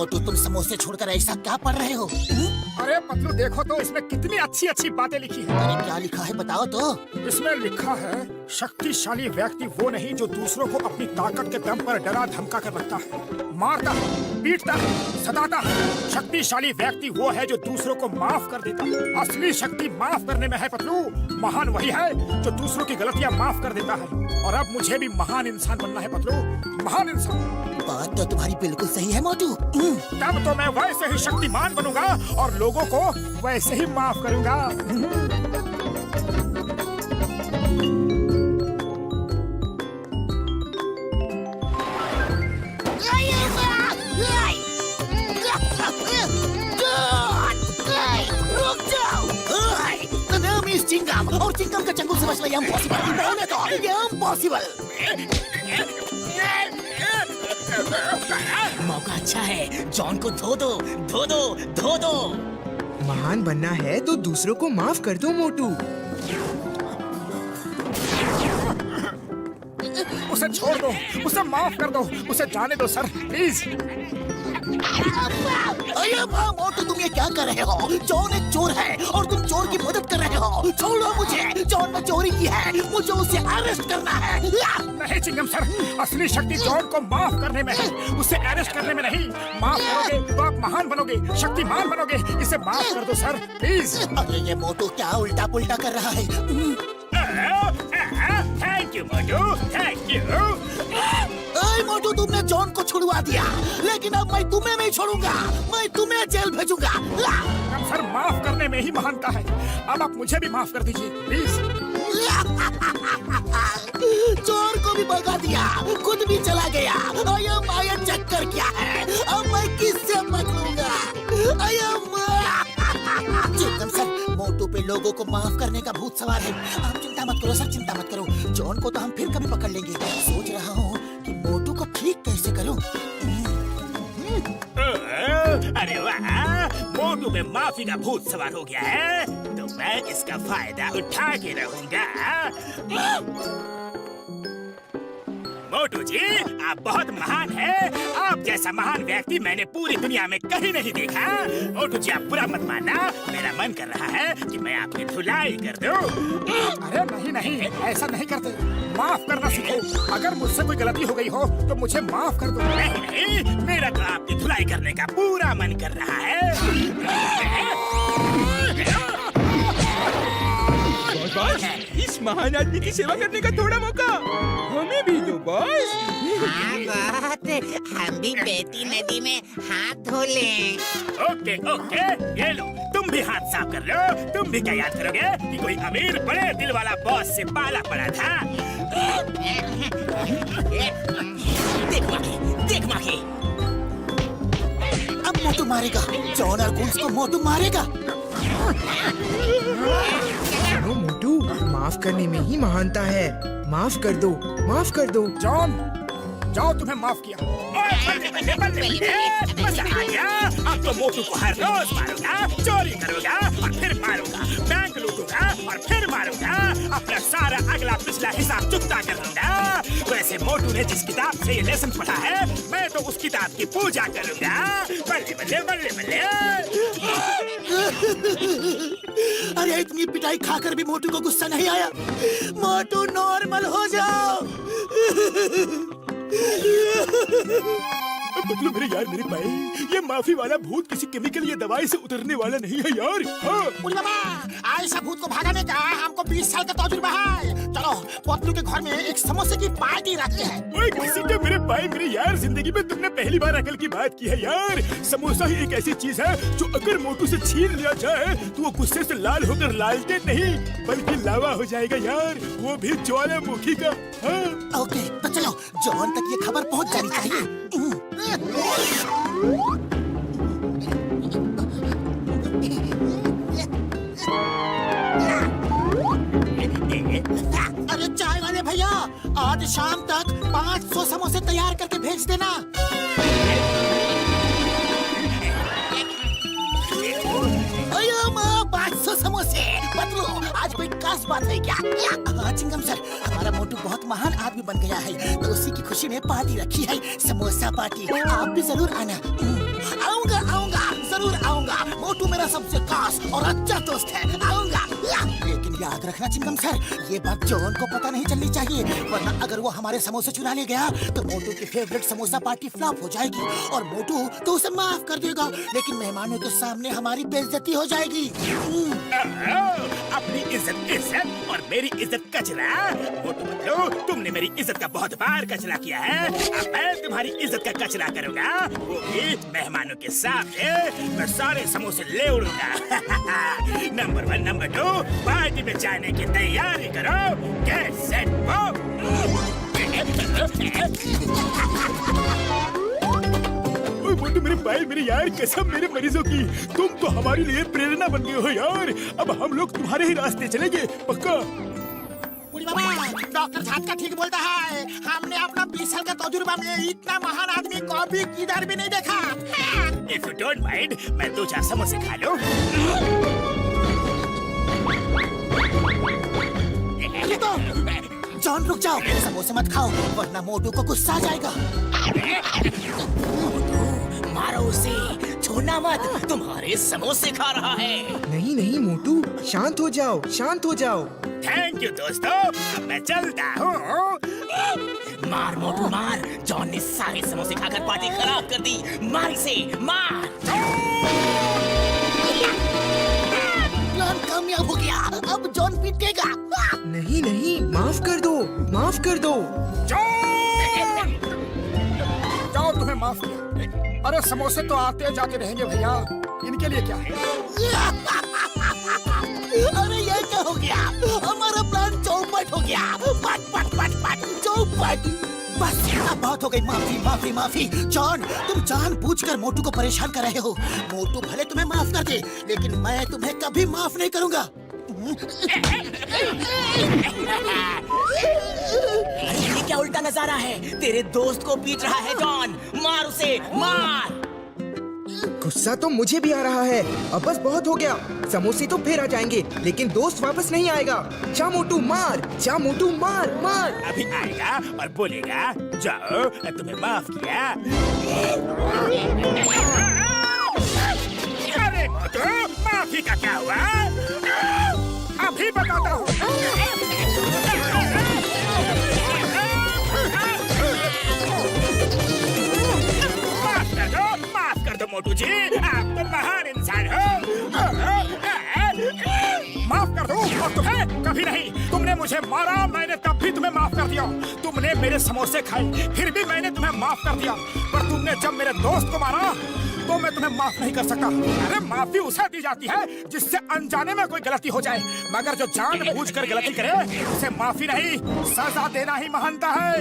मोटू तुम समोसे छोड़कर ऐसा क्या पढ़ रहे हो? अरे पतलू देखो तो इसमें कितनी अच्छी अच्छी बातें लिखी है। अरे क्या लिखा है बताओ तो। इसमें लिखा है शक्तिशाली व्यक्ति वो नहीं जो दूसरों को अपनी ताकत के दम पर डरा धमका कर रखता है, मारता है, पीटता है, सताता है। शक्तिशाली व्यक्ति वो है जो दूसरों को माफ कर देता है। असली शक्ति माफ करने में है पतलू। महान वही है जो दूसरों की गलतियाँ माफ कर देता है। और अब मुझे भी महान इंसान बनना है पतलू, महान इंसान। बात तो तुम्हारी बिल्कुल सही है मोटू। तब तो मैं वैसे ही शक्तिमान बनूंगा और लोगों को वैसे ही माफ करूंगा। चिंगम और चिंगम का चंगुल से बचना इम्पॉसिबल। मौका अच्छा है, जॉन को धो दो, धो दो, धो दो। महान बनना है तो दूसरों को माफ कर दो मोटू। उसे छोड़ दो, उसे माफ कर दो, उसे जाने दो सर प्लीज। अरे वाह मोटू तुम ये क्या कर रहे हो? जॉन एक चोर है और तुम चोर की मदद कर रहे हो। छोड़ो मुझे, जॉन ने चोरी की है, मुझे उसे अरेस्ट करना है। नहीं चिंगम सर, असली शक्ति जॉन को माफ करने में है, उसे अरेस्ट करने में नहीं। माफ करोगे तो आप महान बनोगे, शक्तिमान बनोगे। इसे माफ कर दो सर प्लीज। अरे ये मोटू क्या उल्टा पुल्टा कर रहा है? थैंक यू मोटू, थैंक यू। मोटू तुमने जॉन को छुड़वा दिया, लेकिन अब मैं तुम्हें नहीं छोड़ूंगा, मैं तुम्हें जेल भेजूंगा। सर माफ करने में ही महानता है। अब आप मुझे भी माफ कर दीजिए प्लीज। चोर को भी भगा दिया, खुद भी चला गया। आया चक्कर क्या है? अब मैं किससे पकड़ूंगा? चिंतन सर, मोटू पे लोगों को माफ करने का भूत सवार है। आप चिंता मत करो सर, चिंता मत करो। जॉन को तो हम फिर कभी पकड़ लेंगे। सोच रहा हूँ कि मोटू को ठीक कैसे करूँ। अरे वाह, मोटू में माफी का भूत सवार हो गया है तो मैं इसका फायदा उठा के रहूंगा। मोटू जी आप बहुत महान हैं। आप जैसा महान व्यक्ति मैंने पूरी दुनिया में कहीं नहीं देखा। मोटू जी आप बुरा मत मानना, मेरा मन कर रहा है कि मैं आपकी धुलाई कर दूं। अरे नहीं नहीं, ऐसा नहीं करते। माफ करना सीखो। अगर मुझसे कोई गलती हो गई हो तो मुझे माफ कर दो। नहीं नहीं, मेरा तो आपकी धुलाई करने का पूरा मन कर रहा है। इस महान आदमी की सेवा करने का थोड़ा मौका हमें भी दो बॉस। हाँ बहुत, हम भी बेटी नदी में हाथ धो लें। ओके ओके, ये लो तुम भी हाथ साफ कर लो। तुम भी क्या याद करोगे कि कोई अमीर बड़े दिल वाला बॉस से पाला पड़ा था। देख माखी। अब मोटू मारेगा, जॉन और गुल्स को मोटू मारेगा। सुनो मोटू, माफ करने में ही महानता है। माफ कर दो, माफ कर दो। जॉन जाओ, तुम्हें माफ किया। मजा आ गया। अब तो मोटू को हर रोज मारूंगा, चोरी करूंगा और फिर मारूंगा, बैंक लूटूंगा और फिर मारूंगा। अपना सारा अगला पिछला हिसाब चुकता कर दूंगा। वैसे मोटू ने जिस किताब से ये लेसन पढ़ा है, मैं तो उस किताब की पूजा करूंगा। बल्ले बल्ले बल्ले बल्ले। अरे इतनी पिटाई खाकर भी मोटू को गुस्सा नहीं आया। मोटू नॉर्मल हो जाओ। मतलब मेरे यार, मेरे भाई, ये माफी वाला भूत किसी केमिकल या दवाई से उतरने वाला नहीं है यार। हाँ। ऐसा भूत को भगाने का हमको 20 साल का तजुर्बा है। चलो पतलू के घर में एक समोसे की पार्टी रखते हैं। ओए किसी के मेरे भाई, मेरे यार, जिंदगी में तुमने पहली बार अकल की बात की है यार। समोसा ही एक ऐसी चीज है जो अगर मोटू से छीन लिया जाए तो वो गुस्से से लाल होकर लालटेन नहीं बल्कि लावा हो जाएगा यार, वो भी ज्वालामुखी का। हाँ। ओके तो चलो, जॉन तक ये खबर पहुंच जानी चाहिए। अरे चाय वाले भैया, आज शाम तक 500 समोसे तैयार करके भेज देना। अयो माँ, 500 समोसे। बदलो, आज कोई खास बात है क्या? हाँ चिंगम सर, हमारा मोटू बहुत महान आदमी बन गया है तो उसी की खुशी में पार्टी रखी है, समोसा पार्टी। आप भी जरूर आना। आऊंगा आऊंगा जरूर आऊंगा। मोटू मेरा सबसे खास और अच्छा दोस्त है, आऊंगा। लेकिन याद रखना चिंगम सर, ये बात जॉन को पता नहीं चलनी चाहिए, वरना अगर वो हमारे समोसे चुरा ले गया तो मोटू की फेवरेट समोसा पार्टी फ्लॉप हो जाएगी और मोटू तो उसे माफ कर देगा, लेकिन मेहमानों के सामने हमारी बेइज्जती हो जाएगी। अपनी इज्जत इज्जत और मेरी इज्जत कचरा। मोटू पतलू, तुमने मेरी इज्जत का बहुत बार कचरा किया है, अब मैं तुम्हारी इज्जत का कचरा करूंगा, वो भी मेहमानों के सामने। मैं सारे समोसे ले उड़ूंगा। नंबर 1 नंबर 2 पार्टी में जाने की तैयारी करो। Get set go. मोटू मेरे भाई, मेरे यार, कसम मेरे मरीजों की, तुम तो हमारे लिए प्रेरणा बन गए हो यार। अब हम लोग तुम्हारे ही रास्ते चलेंगे, पक्का। बुढ़ी बाबा, डॉक्टर झाटका ठीक बोलता है, हमने अपना 20 साल का तजुर्बा में इतना महान आदमी को भी किधर भी नहीं देखा। If you don't mind, मैं 2-4 समोसे खा लूं। जॉन रुक जाओ, समोसे मत खाओ वरना मोटू को गुस्सा आ जाएगा। मारो उसे, छोड़ना मत, तुम्हारे समोसे खा रहा है। नहीं नहीं मोटू, शांत हो जाओ, शांत हो जाओ। थैंक यू दोस्तों, अब मैं चलता हूँ। मार मोटू मार, जॉन ने सारे समोसे खाकर पार्टी खराब कर दी। मार इसे, मार। प्लान कामयाब हो गया, अब जॉन पीटेगा। नहीं नहीं, माफ कर दो, माफ कर दो। जाओ, तुम्हें माफ किया। अरे समोसे तो आते जाते रहेंगे भैया, इनके लिए क्या है। अरे ये क्या हो गया, हमारा प्लान चौपट हो गया। पट पट पट पट चौपट। बस अब बहुत हो गई, माफी माफी माफी। जॉन, तुम जानबूझकर मोटू को परेशान कर रहे हो। मोटू भले तुम्हें माफ कर दे, लेकिन मैं तुम्हें कभी माफ नहीं करूंगा। अरे ये क्या उल्टा नजारा है, तेरे दोस्त को पीट रहा है जॉन। मार उसे, मार। गुस्सा तो मुझे भी आ रहा है। अब बस बहुत हो गया, समोसे तो फिर आ जाएंगे लेकिन दोस्त वापस नहीं आएगा। जा मोटू मार, जा मोटू मार, मार। अभी आएगा और बोलेगा, जाओ तुम्हें माफ किया। अरे मोटू, माफी का क्या हुआ? अभी बताता हूँ। माफ कर दो मोटू जी, आप तो महान इंसान हो। माफ कर दो और तुम्हें कभी नहीं। तुमने मुझे मारा, मैंने तब भी तुम्हें माफ कर दिया। तुमने मेरे समोसे खाए, फिर भी मैंने तुम्हें माफ कर दिया। पर तुमने जब मेरे दोस्त को मारा तो मैं तुम्हें माफ नहीं कर सकता। अरे माफी उसे दी जाती है जिससे अनजाने में कोई गलती हो जाए, मगर जो जानबूझकर गलती करे उसे माफी नहीं, सजा देना ही महानता है।